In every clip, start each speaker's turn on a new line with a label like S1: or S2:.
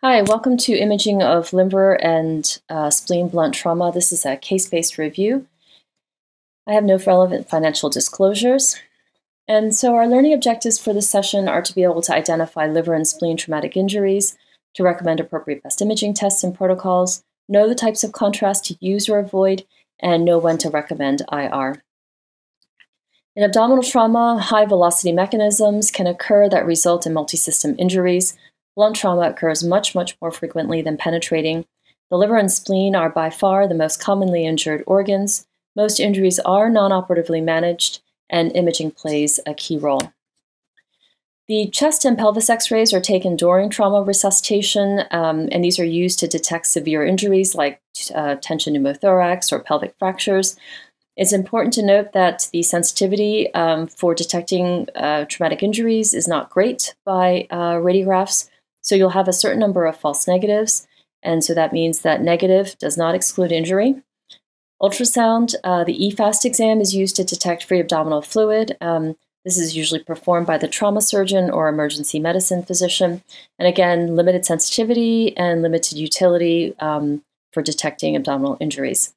S1: Hi, welcome to imaging of liver and spleen blunt trauma. This is a case-based review. I have no relevant financial disclosures. And so our learning objectives for this session are to be able to identify liver and spleen traumatic injuries, to recommend appropriate best imaging tests and protocols, know the types of contrast to use or avoid, and know when to recommend IR. In abdominal trauma, high-velocity mechanisms can occur that result in multisystem injuries. Blunt trauma occurs much more frequently than penetrating. The liver and spleen are by far the most commonly injured organs. Most injuries are non-operatively managed, and imaging plays a key role. The chest and pelvis x-rays are taken during trauma resuscitation, and these are used to detect severe injuries like tension pneumothorax or pelvic fractures. It's important to note that the sensitivity for detecting traumatic injuries is not great by radiographs. So you'll have a certain number of false negatives, and so that means that negative does not exclude injury. Ultrasound, the EFAST exam is used to detect free abdominal fluid. This is usually performed by the trauma surgeon or emergency medicine physician. And again, limited sensitivity and limited utility for detecting abdominal injuries.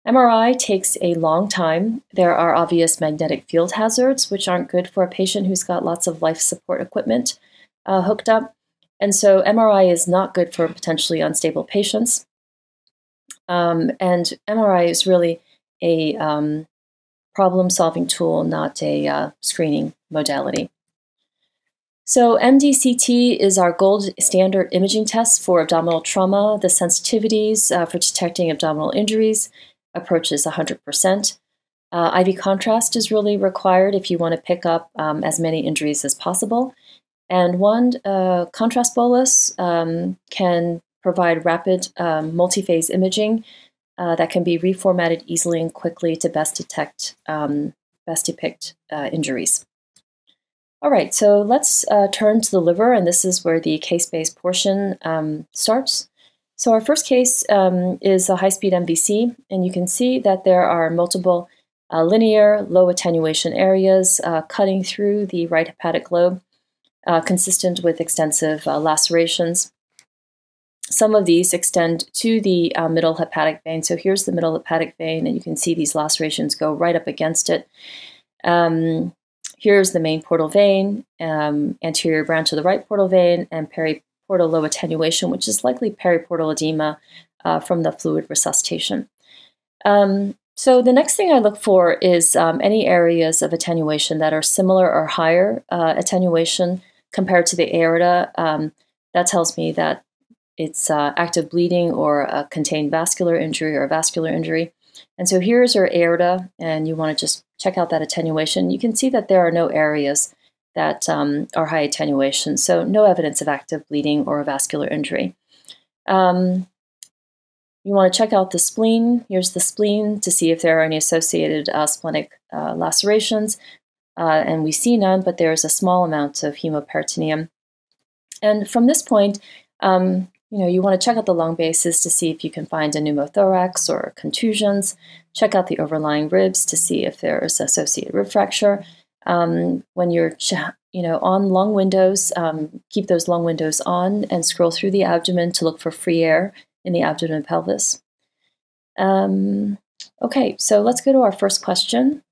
S1: MRI takes a long time. There are obvious magnetic field hazards, which aren't good for a patient who's got lots of life support equipment hooked up. And so MRI is not good for potentially unstable patients. And MRI is really a problem-solving tool, not a screening modality. So MDCT is our gold standard imaging test for abdominal trauma. The sensitivities for detecting abdominal injuries approaches 100%. IV contrast is really required if you want to pick up as many injuries as possible. And one contrast bolus can provide rapid multi-phase imaging that can be reformatted easily and quickly to best depict injuries. All right, so let's turn to the liver, and this is where the case-based portion starts. So our first case is a high-speed MVC, and you can see that there are multiple linear, low attenuation areas cutting through the right hepatic lobe, consistent with extensive lacerations. Some of these extend to the middle hepatic vein. So here's the middle hepatic vein, and you can see these lacerations go right up against it. Here's the main portal vein, anterior branch of the right portal vein, and periportal low attenuation, which is likely periportal edema from the fluid resuscitation. So the next thing I look for is any areas of attenuation that are similar or higher attenuation compared to the aorta. That tells me that it's active bleeding or a contained vascular injury or a vascular injury. And so here's your aorta, and you want to just check out that attenuation. You can see that there are no areas that are high attenuation, so no evidence of active bleeding or a vascular injury. You want to check out the spleen. Here's the spleen to see if there are any associated splenic lacerations. And we see none, but there's a small amount of hemoperitoneum. And from this point, you want to check out the lung bases to see if you can find a pneumothorax or contusions. Check out the overlying ribs to see if there is associated rib fracture. When you're on lung windows, keep those lung windows on and scroll through the abdomen to look for free air in the abdomen and pelvis. Okay, so let's go to our first question.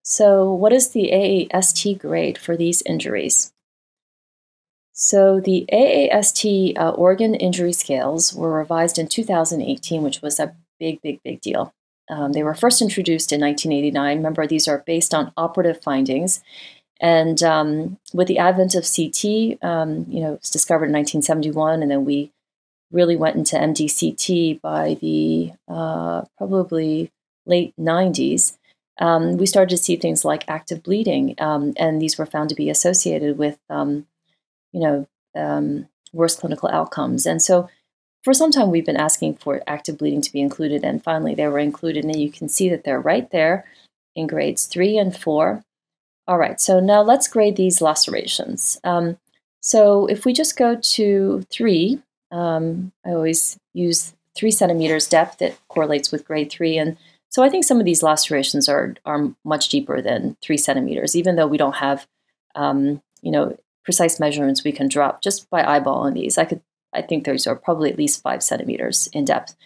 S1: So what is the AAST grade for these injuries? So the AAST organ injury scales were revised in 2018, which was a big deal. They were first introduced in 1989. Remember, these are based on operative findings. And with the advent of CT, it was discovered in 1971, and then we really went into MDCT by the probably late 90s. We started to see things like active bleeding, and these were found to be associated with worse clinical outcomes. And so for some time, we've been asking for active bleeding to be included, and finally they were included, and you can see that they're right there in grades 3 and 4. All right, so now let's grade these lacerations. So if we just go to 3, I always use 3 centimeters depth. It correlates with grade 3, and so I think some of these lacerations are much deeper than 3 centimeters, even though we don't have precise measurements we can drop just by eyeballing these. I could I think those are probably at least 5 centimeters in depth.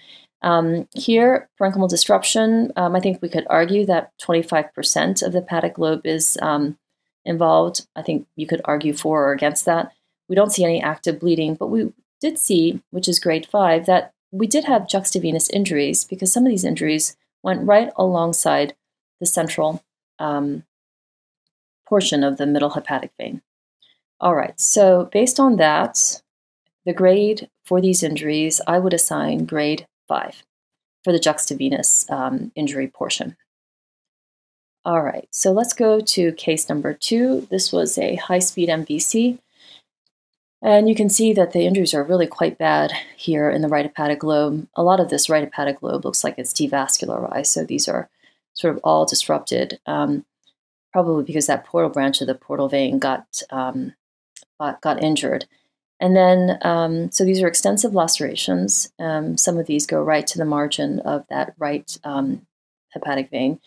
S1: Here, parenchymal disruption, I think we could argue that 25% of the hepatic lobe is involved. I think you could argue for or against that. We don't see any active bleeding, but we did see, which is grade 5, that we did have juxtavenous injuries because some of these injuries went right alongside the central portion of the middle hepatic vein. All right, so based on that, the grade for these injuries, I would assign grade 5 for the juxtavenous injury portion. All right, so let's go to case number 2. This was a high-speed MVC. And you can see that the injuries are really quite bad here in the right hepatic lobe. A lot of this right hepatic lobe looks like it's devascularized, so these are sort of all disrupted, probably because that portal branch of the portal vein got injured. And then, so these are extensive lacerations. Some of these go right to the margin of that right hepatic vein.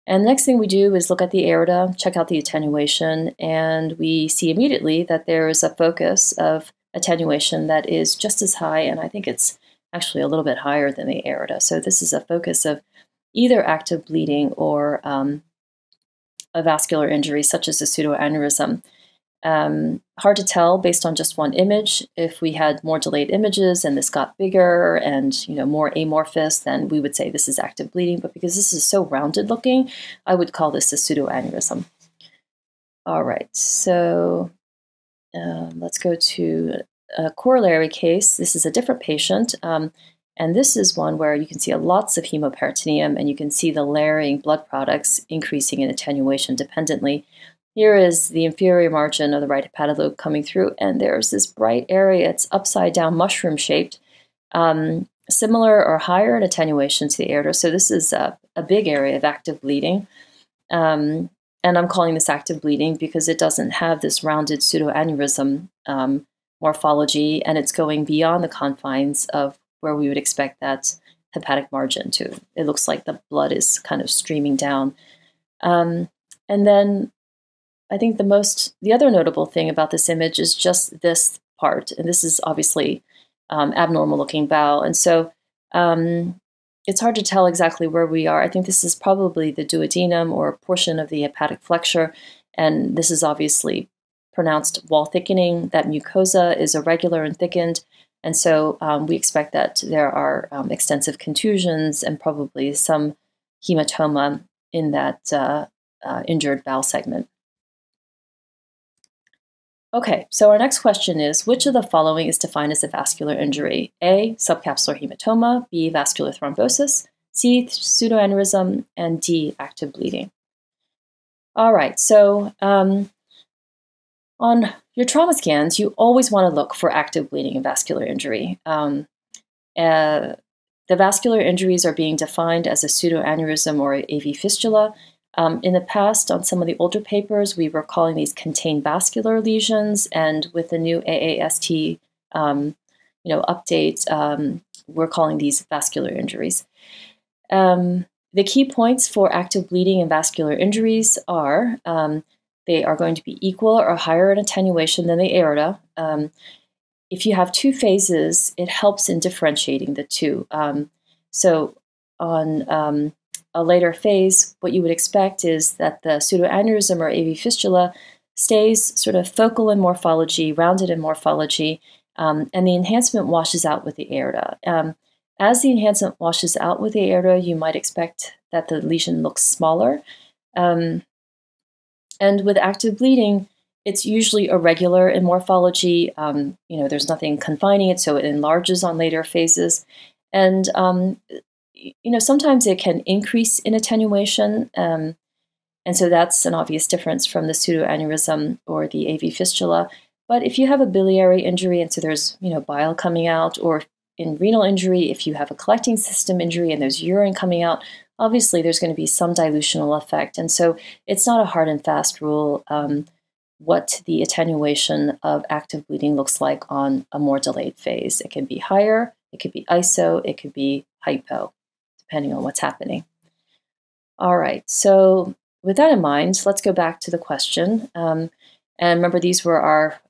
S1: And the next thing we do is look at the aorta, check out the attenuation, and we see immediately that there is a focus of attenuation that is just as high, and I think it's actually a little bit higher than the aorta. So this is a focus of either active bleeding or a vascular injury, such as a pseudoaneurysm. Hard to tell based on just one image. If we had more delayed images and this got bigger and more amorphous, then we would say this is active bleeding. But because this is so rounded looking, I would call this a pseudoaneurysm. All right, so let's go to a corollary case. This is a different patient, and this is one where you can see lots of hemoperitoneum, and you can see the layering blood products increasing in attenuation dependently. Here is the inferior margin of the right hepatic lobe coming through, and there's this bright area. It's upside down, mushroom shaped, similar or higher in attenuation to the aorta. So this is a big area of active bleeding. And I'm calling this active bleeding because it doesn't have this rounded pseudoaneurysm morphology, and it's going beyond the confines of where we would expect that hepatic margin to. It looks like the blood is kind of streaming down. And then I think the other notable thing about this image is just this part, and this is obviously abnormal looking bowel, and so it's hard to tell exactly where we are. I think this is probably the duodenum or a portion of the hepatic flexure, and this is obviously pronounced wall thickening. That mucosa is irregular and thickened, and so we expect that there are extensive contusions and probably some hematoma in that injured bowel segment. Okay, so our next question is, which of the following is defined as a vascular injury? A, subcapsular hematoma, B, vascular thrombosis, C, pseudoaneurysm, and D, active bleeding. All right, so on your trauma scans, you always want to look for active bleeding and vascular injury. The vascular injuries are being defined as a pseudoaneurysm or AV fistula. In the past, on some of the older papers, we were calling these contained vascular lesions, and with the new AAST, update, we're calling these vascular injuries. The key points for active bleeding and vascular injuries are they are going to be equal or higher in attenuation than the aorta. If you have two phases, it helps in differentiating the two. So on a later phase, what you would expect is that the pseudoaneurysm or AV fistula stays sort of focal in morphology, rounded in morphology, and the enhancement washes out with the aorta. As the enhancement washes out with the aorta, you might expect that the lesion looks smaller. And with active bleeding, it's usually irregular in morphology. There's nothing confining it, so it enlarges on later phases. And sometimes it can increase in attenuation, and so that's an obvious difference from the pseudoaneurysm or the AV fistula. But if you have a biliary injury, and so there's bile coming out, or in renal injury, if you have a collecting system injury and there's urine coming out, obviously there's going to be some dilutional effect. And so it's not a hard and fast rule what the attenuation of active bleeding looks like on a more delayed phase. It can be higher, it could be iso, it could be hypo, depending on what's happening. All right, so with that in mind, let's go back to the question. And remember, these were our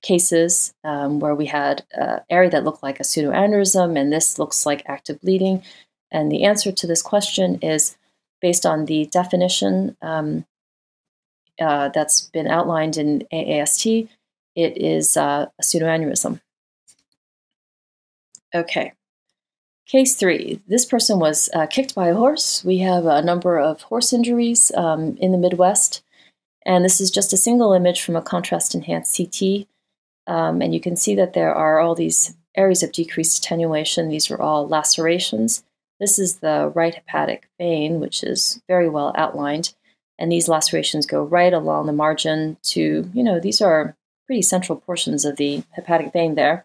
S1: cases where we had an area that looked like a pseudoaneurysm, and this looks like active bleeding. And the answer to this question is based on the definition that's been outlined in AAST. It is a pseudoaneurysm. Okay. Case 3. This person was kicked by a horse. We have a number of horse injuries in the Midwest. And this is just a single image from a contrast-enhanced CT. And you can see that there are all these areas of decreased attenuation. These are all lacerations. This is the right hepatic vein, which is very well outlined. And these lacerations go right along the margin to, these are pretty central portions of the hepatic vein there.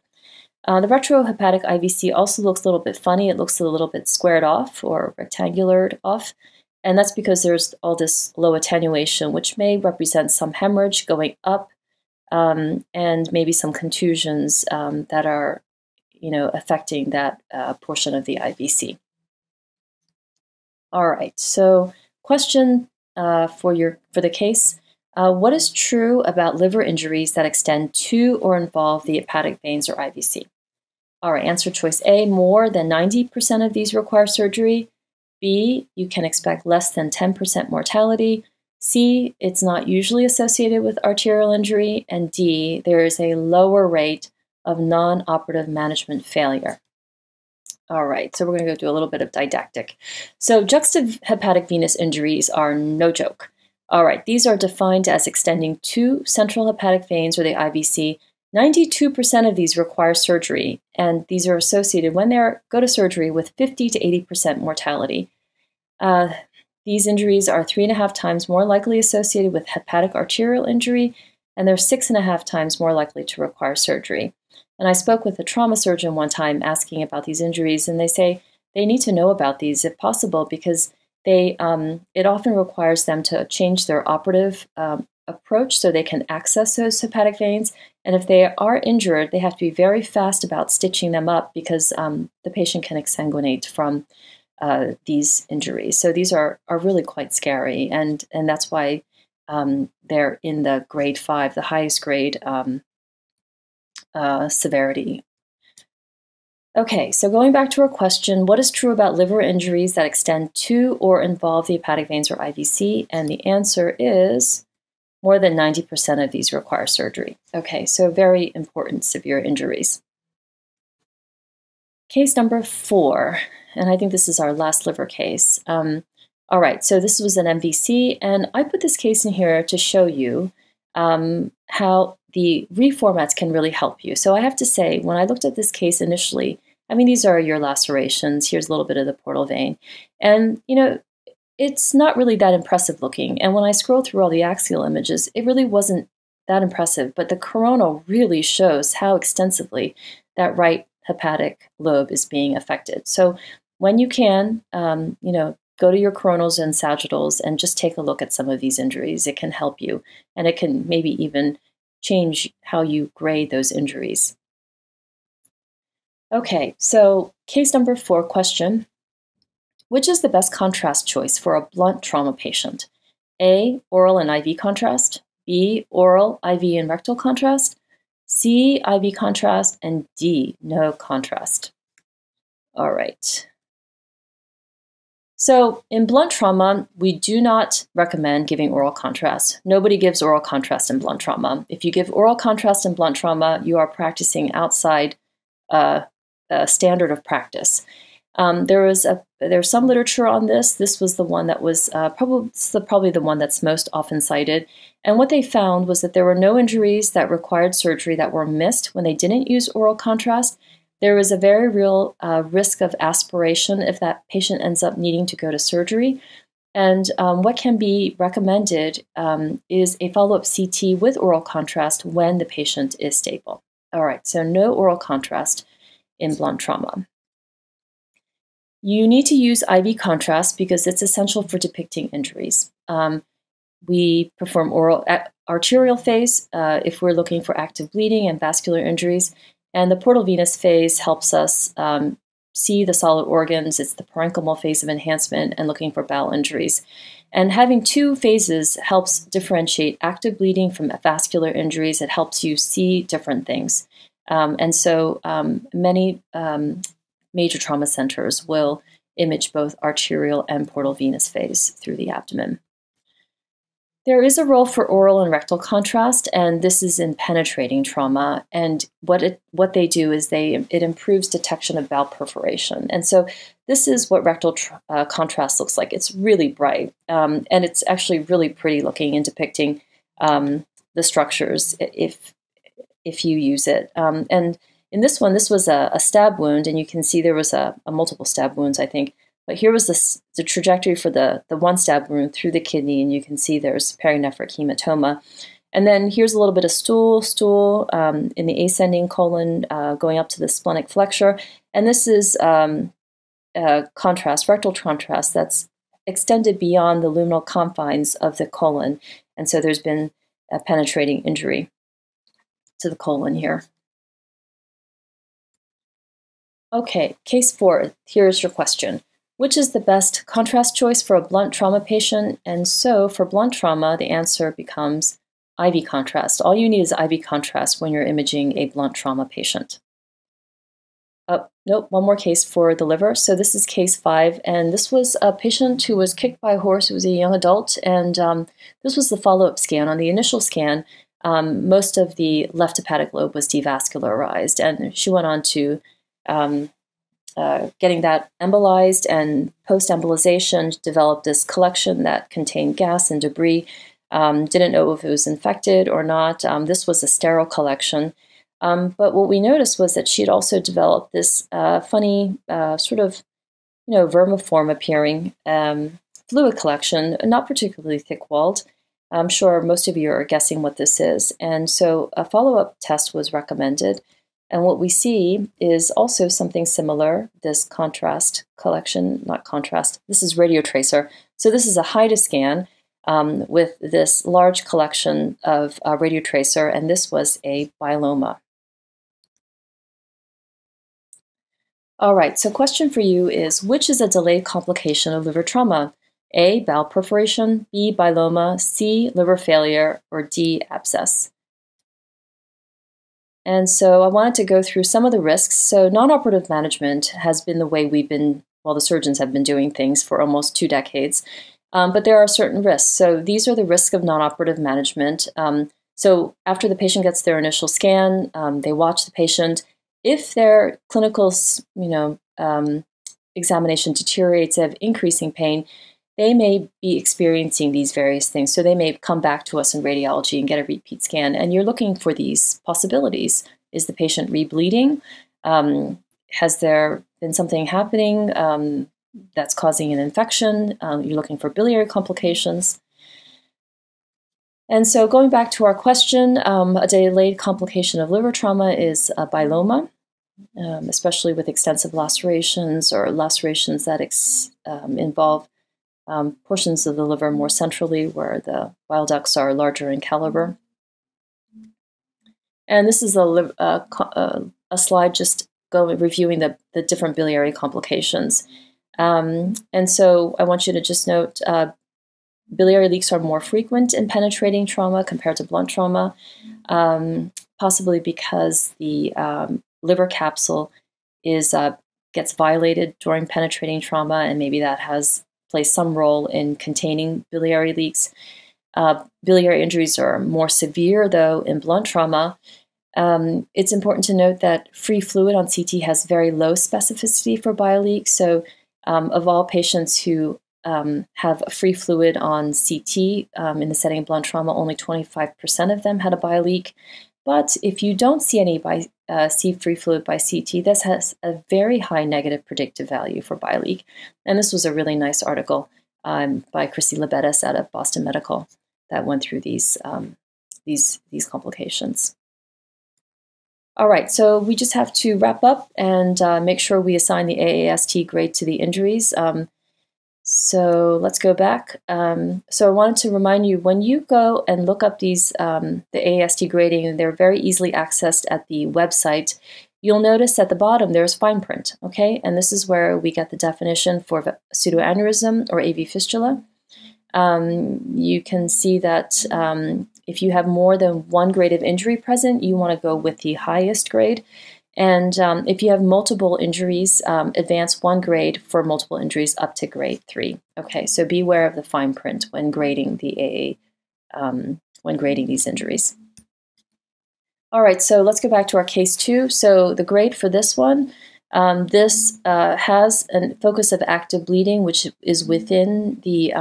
S1: The retrohepatic IVC also looks a little bit funny. It looks a little bit squared off or rectangular off. And that's because there's all this low attenuation, which may represent some hemorrhage going up and maybe some contusions that are, affecting that portion of the IVC. All right, so question for the case. What is true about liver injuries that extend to or involve the hepatic veins or IVC? All right, answer choice A, more than 90% of these require surgery. B, you can expect less than 10% mortality. C, it's not usually associated with arterial injury. And D, there is a lower rate of non-operative management failure. All right, so we're going to go do a little bit of didactic. So juxtahepatic venous injuries are no joke. All right, these are defined as extending to central hepatic veins or the IVC. 92% of these require surgery, and these are associated when they go to surgery with 50 to 80% mortality. These injuries are 3.5 times more likely associated with hepatic arterial injury, and they're 6.5 times more likely to require surgery. And I spoke with a trauma surgeon one time asking about these injuries, and they say they need to know about these if possible because it often requires them to change their operative approach so they can access those hepatic veins. And if they are injured, they have to be very fast about stitching them up because the patient can exsanguinate from these injuries. So these are really quite scary, and that's why they're in the grade 5, the highest grade severity. Okay, so going back to our question, what is true about liver injuries that extend to or involve the hepatic veins or IVC? And the answer is more than 90% of these require surgery. Okay, so very important severe injuries. Case number 4, and I think this is our last liver case. All right, so this was an MVC, and I put this case in here to show you how the reformats can really help you. So I have to say, when I looked at this case initially, I mean, these are your lacerations. Here's a little bit of the portal vein. And, it's not really that impressive looking. And when I scroll through all the axial images, it really wasn't that impressive. But the coronal really shows how extensively that right hepatic lobe is being affected. So when you can, go to your coronals and sagittals and just take a look at some of these injuries. It can help you, and it can maybe even change how you grade those injuries. Okay, so case number 4 question. Which is the best contrast choice for a blunt trauma patient? A, oral and IV contrast. B, oral, IV, and rectal contrast. C, IV contrast. And D, no contrast. All right. So in blunt trauma, we do not recommend giving oral contrast. Nobody gives oral contrast in blunt trauma. If you give oral contrast in blunt trauma, you are practicing outside a standard of practice. There's some literature on this. This was the one that was probably the one that's most often cited. And what they found was that there were no injuries that required surgery that were missed when they didn't use oral contrast. There was a very real risk of aspiration if that patient ends up needing to go to surgery. And what can be recommended is a follow-up CT with oral contrast when the patient is stable. All right, so no oral contrast in blunt trauma. You need to use IV contrast because it's essential for depicting injuries. We perform oral arterial phase if we're looking for active bleeding and vascular injuries. And the portal venous phase helps us see the solid organs. It's the parenchymal phase of enhancement and looking for bowel injuries. And having two phases helps differentiate active bleeding from vascular injuries. It helps you see different things. Many major trauma centers will image both arterial and portal venous phase through the abdomen. There is a role for oral and rectal contrast, and this is in penetrating trauma. And what they do is it improves detection of bowel perforation. And so this is what rectal contrast looks like. It's really bright, and it's actually really pretty looking in depicting the structures if you use it. And in this one, this was a stab wound, and you can see there was a multiple stab wounds, I think. But here was the trajectory for the one stab wound through the kidney, and you can see there's perinephric hematoma. And then here's a little bit of stool in the ascending colon going up to the splenic flexure. And this is contrast, rectal contrast, that's extended beyond the luminal confines of the colon. And so there's been a penetrating injury to the colon here. Okay, case 4, here's your question. Which is the best contrast choice for a blunt trauma patient? And so for blunt trauma, the answer becomes IV contrast. All you need is IV contrast when you're imaging a blunt trauma patient. Nope, one more case for the liver. So this is case 5, and this was a patient who was kicked by a horse. It was a young adult, and this was the follow-up scan. On the initial scan, most of the left hepatic lobe was devascularized, and she went on to getting that embolized, and post-embolization developed this collection that contained gas and debris. Didn't know if it was infected or not. This was a sterile collection. But what we noticed was that she had also developed this funny sort of, vermiform appearing fluid collection, not particularly thick-walled. I'm sure most of you are guessing what this is. And so a follow-up test was recommended. And what we see is also something similar, this contrast collection, not contrast, this is radiotracer. So this is a HIDA scan with this large collection of radiotracer, and this was a Biloma. All right, so question for you is, which is a delayed complication of liver trauma? A, bowel perforation, B, Biloma, C, liver failure, or D, abscess? And so I wanted to go through some of the risks. So non-operative management has been the way the surgeons have been doing things for almost 2 decades. But there are certain risks. So these are the risks of non-operative management. So after the patient gets their initial scan, they watch the patient. If their clinical examination deteriorates, they have increasing pain, they may be experiencing these various things. So they may come back to us in radiology and get a repeat scan. And you're looking for these possibilities. Is the patient rebleeding? Has there been something happening that's causing an infection? You're looking for biliary complications. And so going back to our question, a delayed complication of liver trauma is a Biloma, especially with extensive lacerations or lacerations that involve portions of the liver more centrally where the bile ducts are larger in caliber. And this is a slide just reviewing the different biliary complications. And so I want you to just note biliary leaks are more frequent in penetrating trauma compared to blunt trauma, possibly because the liver capsule gets violated during penetrating trauma, and maybe that plays some role in containing biliary leaks. Biliary injuries are more severe, though, in blunt trauma. It's important to note that free fluid on CT has very low specificity for bile leaks. So of all patients who have a free fluid on CT in the setting of blunt trauma, only 25% of them had a bile leak. But if you don't see any free fluid by CT, this has a very high negative predictive value for bile leak. And this was a really nice article by Chrissy Lebetis out of Boston Medical that went through these complications. All right, so we just have to wrap up and make sure we assign the AAST grade to the injuries. So let's go back. So I wanted to remind you, when you go and look up these, the AAST grading, they're very easily accessed at the website. You'll notice at the bottom there's fine print, okay? And this is where we get the definition for pseudoaneurysm or AV fistula. you can see that if you have more than one grade of injury present, you want to go with the highest grade. And if you have multiple injuries, advance one grade for multiple injuries up to grade 3. Okay, so beware of the fine print when grading the AA, when grading these injuries. All right, so let's go back to our case 2. So the grade for this one, this has a focus of active bleeding, which is within the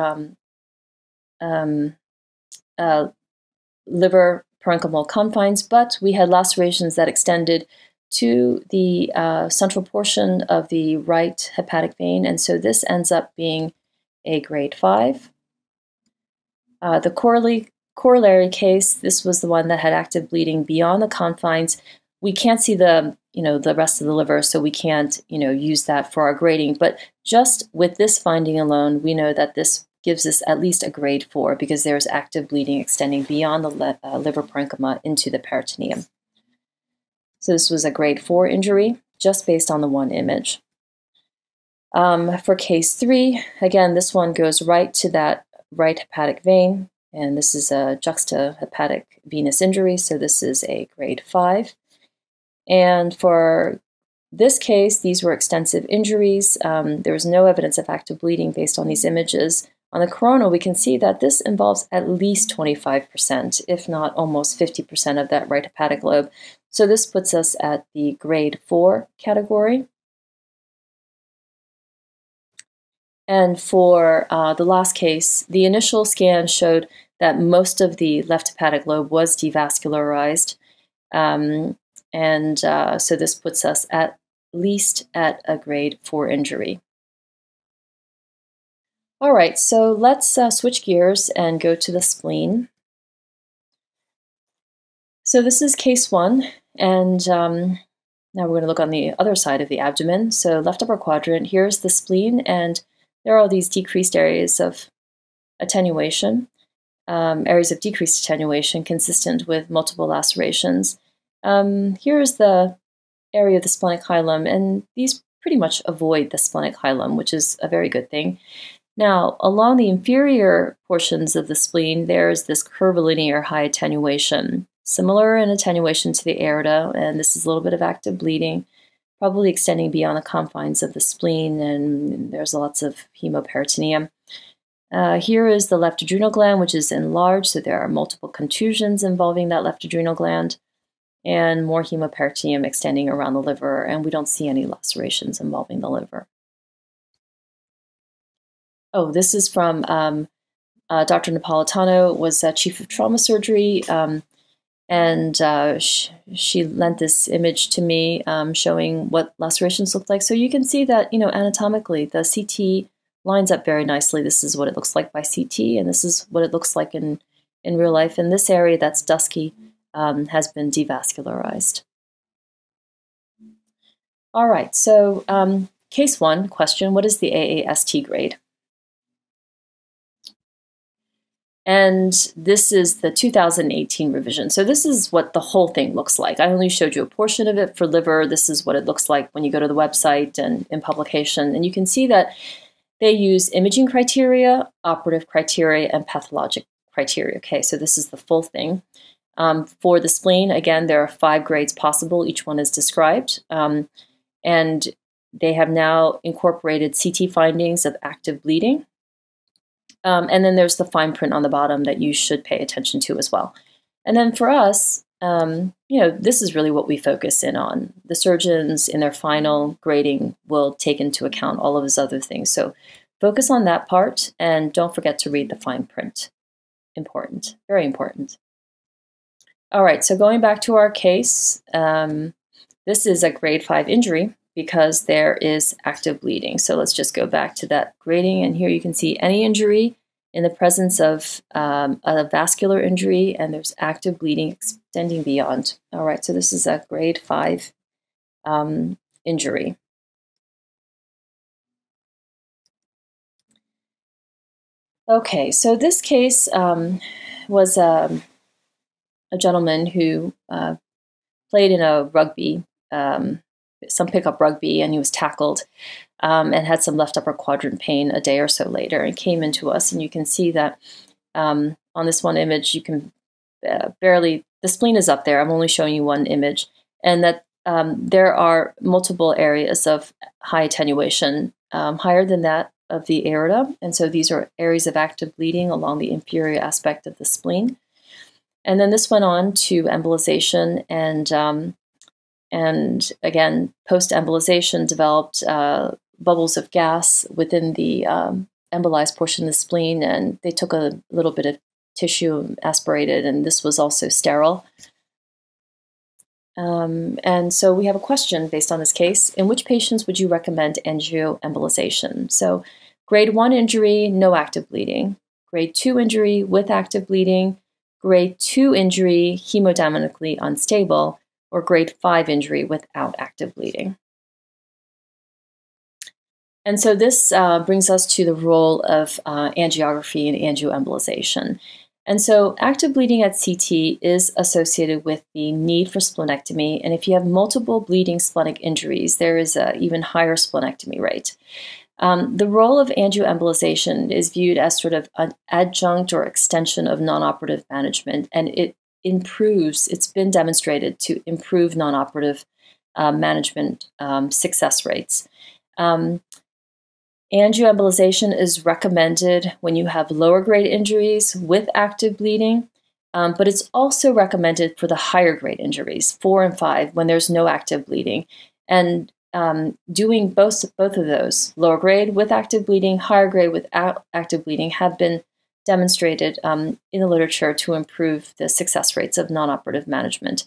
S1: liver parenchymal confines, but we had lacerations that extended to the central portion of the right hepatic vein, and so this ends up being a grade 5. The corollary case, this was the one that had active bleeding beyond the confines. We can't see the rest of the liver, so we can't use that for our grading, but just with this finding alone, we know that this gives us at least a grade 4 because there's active bleeding extending beyond the liver parenchyma into the peritoneum. So this was a grade 4 injury, just based on the one image. For case 3, again, this one goes right to that right hepatic vein, and this is a juxtahepatic venous injury, so this is a grade 5. And for this case, these were extensive injuries. There was no evidence of active bleeding based on these images. On the coronal, we can see that this involves at least 25%, if not almost 50% of that right hepatic lobe. So this puts us at the grade 4 category. And for the last case, the initial scan showed that most of the left hepatic lobe was devascularized. So this puts us at least at a grade 4 injury. All right, so let's switch gears and go to the spleen. So this is case 1, and now we're going to look on the other side of the abdomen. So left upper quadrant, here's the spleen, and there are all these decreased areas of attenuation, areas of decreased attenuation consistent with multiple lacerations. Here's the area of the splenic hilum, and these pretty much avoid the splenic hilum, which is a very good thing. Now, along the inferior portions of the spleen, there's this curvilinear high attenuation, similar in attenuation to the aorta, and this is a little bit of active bleeding, probably extending beyond the confines of the spleen, and there's lots of hemoperitoneum. Here is the left adrenal gland, which is enlarged, so there are multiple contusions involving that left adrenal gland, and more hemoperitoneum extending around the liver, and we don't see any lacerations involving the liver. Oh, this is from Dr. Napolitano, was chief of trauma surgery, and she lent this image to me showing what lacerations look like. So you can see that, anatomically, the CT lines up very nicely. This is what it looks like by CT, and this is what it looks like in real life. And this area that's dusky has been devascularized. All right, so case 1 question, what is the AAST grade? And this is the 2018 revision. So this is what the whole thing looks like. I only showed you a portion of it for liver. This is what it looks like when you go to the website and in publication. And you can see that they use imaging criteria, operative criteria, and pathologic criteria. Okay, so this is the full thing. For the spleen, again, there are 5 grades possible. Each one is described. And they have now incorporated CT findings of active bleeding. And then there's the fine print on the bottom that you should pay attention to as well. And then for us, this is really what we focus in on. The surgeons in their final grading will take into account all of these other things. So focus on that part and don't forget to read the fine print. Important, very important. All right, so going back to our case, this is a grade 5 injury because there is active bleeding. So let's just go back to that grading, and here you can see any injury in the presence of a vascular injury, and there's active bleeding extending beyond. All right, so this is a grade 5 injury. Okay, so this case was a gentleman who played in a rugby some pickup rugby, and he was tackled and had some left upper quadrant pain a day or so later, and came into us. And you can see that on this one image, you can barely, the spleen is up there. I'm only showing you one image, and that there are multiple areas of high attenuation, higher than that of the aorta. And so these are areas of active bleeding along the inferior aspect of the spleen. And then this went on to embolization, and again, post-embolization developed bubbles of gas within the embolized portion of the spleen, and they took a little bit of tissue, aspirated, and this was also sterile. And so we have a question based on this case. In which patients would you recommend angioembolization? So grade 1 injury, no active bleeding. Grade 2 injury with active bleeding. Grade 2 injury, hemodynamically unstable. Or grade 5 injury without active bleeding. And so this brings us to the role of angiography and angioembolization. And so active bleeding at CT is associated with the need for splenectomy. And if you have multiple bleeding splenic injuries, there is an even higher splenectomy rate. The role of angioembolization is viewed as sort of an adjunct or extension of non-operative management, and it improves, it's been demonstrated to improve non-operative management success rates. Angioembolization is recommended when you have lower grade injuries with active bleeding, but it's also recommended for the higher grade injuries, 4 and 5, when there's no active bleeding. And doing both of those, lower grade with active bleeding, higher grade without active bleeding, have been demonstrated in the literature to improve the success rates of non-operative management.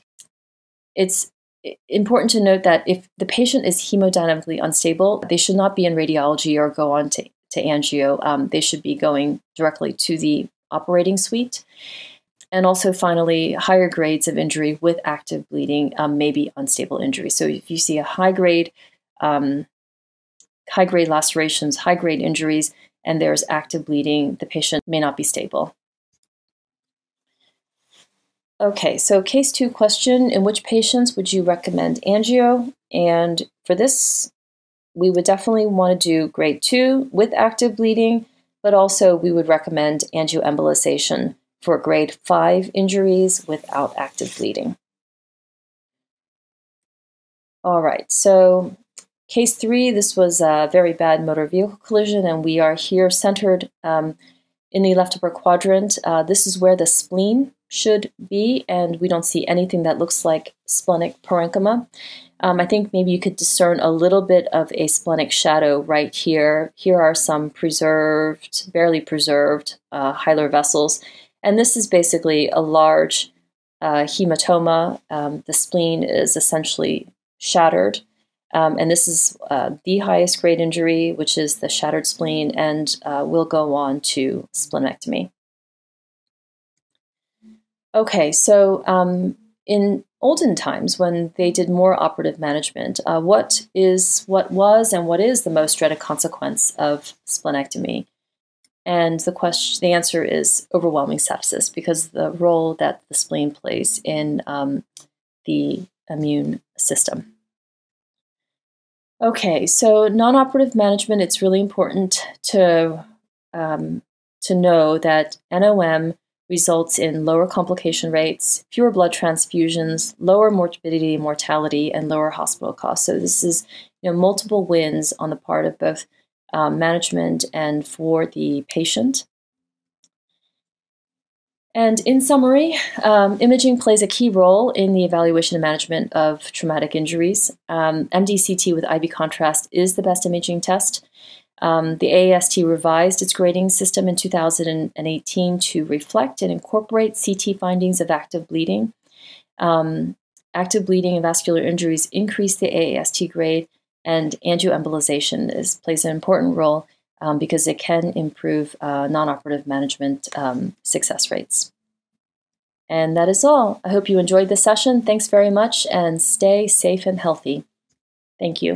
S1: It's important to note that if the patient is hemodynamically unstable, they should not be in radiology or go on to angio. They should be going directly to the operating suite. And also, finally, higher grades of injury with active bleeding may be unstable injury. So if you see a high-grade lacerations, high-grade injuries, and there's active bleeding, the patient may not be stable. Okay, so case 2 question, in which patients would you recommend angio? And for this, we would definitely want to do grade 2 with active bleeding, but also we would recommend angioembolization for grade 5 injuries without active bleeding. All right, so case 3, this was a very bad motor vehicle collision, and we are here centered in the left upper quadrant. This is where the spleen should be, and we don't see anything that looks like splenic parenchyma. I think maybe you could discern a little bit of a splenic shadow right here. Here are some preserved, barely preserved hilar vessels, and this is basically a large hematoma. The spleen is essentially shattered, and this is the highest grade injury, which is the shattered spleen, and will go on to splenectomy. Okay, so in olden times, when they did more operative management, what was and what is the most dreaded consequence of splenectomy? And the answer is overwhelming sepsis, because of the role that the spleen plays in the immune system. Okay, so non-operative management, it's really important to know that NOM results in lower complication rates, fewer blood transfusions, lower morbidity and mortality, and lower hospital costs. So this is, multiple wins on the part of both management and for the patient. And in summary, imaging plays a key role in the evaluation and management of traumatic injuries. MDCT with IV contrast is the best imaging test. The AAST revised its grading system in 2018 to reflect and incorporate CT findings of active bleeding. Active bleeding and vascular injuries increase the AAST grade, and angioembolization plays an important role because it can improve non-operative management success rates. And that is all. I hope you enjoyed this session. Thanks very much, and stay safe and healthy. Thank you.